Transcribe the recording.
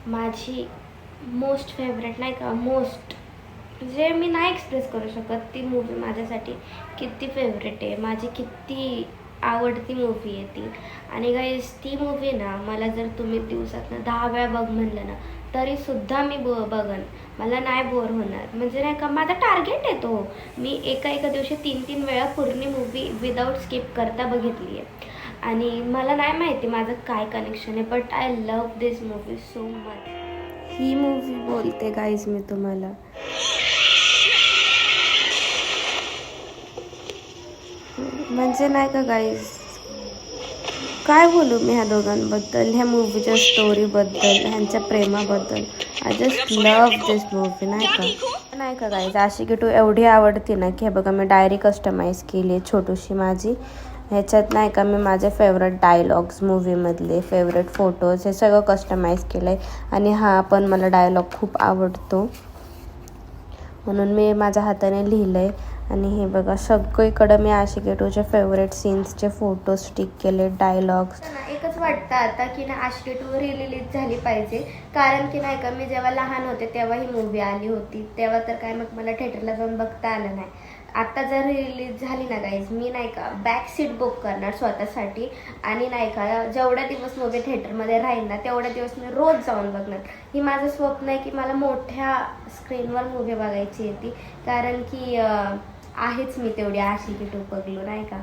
माझी most favourite नाही का, मोस्ट म्हणजे मी नाही एक्सप्रेस करू शकत ती मूवी माझ्यासाठी किती फेवरेट आहे, माझी किती आवडती मूवी आहे ती. आणि गाईज ती मूवी ना मला जर तुम्ही दिवसातनं 10 वेळा बघ म्हणलं ना तरीसुद्धा मी बघन, मला नाही बोर होणार. म्हणजे नाही का माझा टार्गेट आहे तो. मी एका दिवशी 3-3 वेळा पूर्ण मूवी विदाऊट स्किप करता बघितली आहे. आणि मला नाही माहिती माझं काय कनेक्शन आहे, but I love this movie so much. He movie बोलते गाईज मी तुम्हाला. म्हणजे नाही का गाईज, काय बोलू मी ह्या दोघांबद्दल, ह्या मूवीच्या स्टोरीबद्दल, ह्यांच्या प्रेमाबद्दल. I just love this movie नाही का गाईज. आशिकी 2 एवढी आवडते ना की हे बघा मी डायरी कस्टमाइज केली आहे छोटीशी माझी. ह्याच्यात नाही का मी माझे फेवरेट डायलॉग्स मूवीमधले, फेवरेट फोटोज हे सगळं कस्टमाइज केलं आहे. आणि हा पण मला डायलॉग खूप आवडतो म्हणून मी माझ्या हाताने लिहिलं आहे. आणि हे बघा सगळीकडं मी आशिकी 2चे फेवरेट सीन्सचे फोटो स्टिक केले, डायलॉग्स. एकच वाटतं आता की ना आशिकी 2 रिलीज झाली पाहिजे, कारण की नाही का मी जेव्हा लहान होते तेव्हा ही मूवी आली होती, तेव्हा तर काय मग मला थिएटरला जाऊन बघता आलं नाही. आता जर रिलीज झाली ना गाईज, मी नाही का बॅक सीट बुक करणार स्वतःसाठी. आणि नाही का जेवढ्या दिवस मूवी थिएटरमध्ये राहील ना तेवढ्या दिवस मी रोज जाऊन बघणार. ही माझं स्वप्न आहे की मला मोठ्या स्क्रीनवर मूवी बघायची आहे ती, कारण की आहेच मी तेवढी आशिकी 2 बघलो नाही का.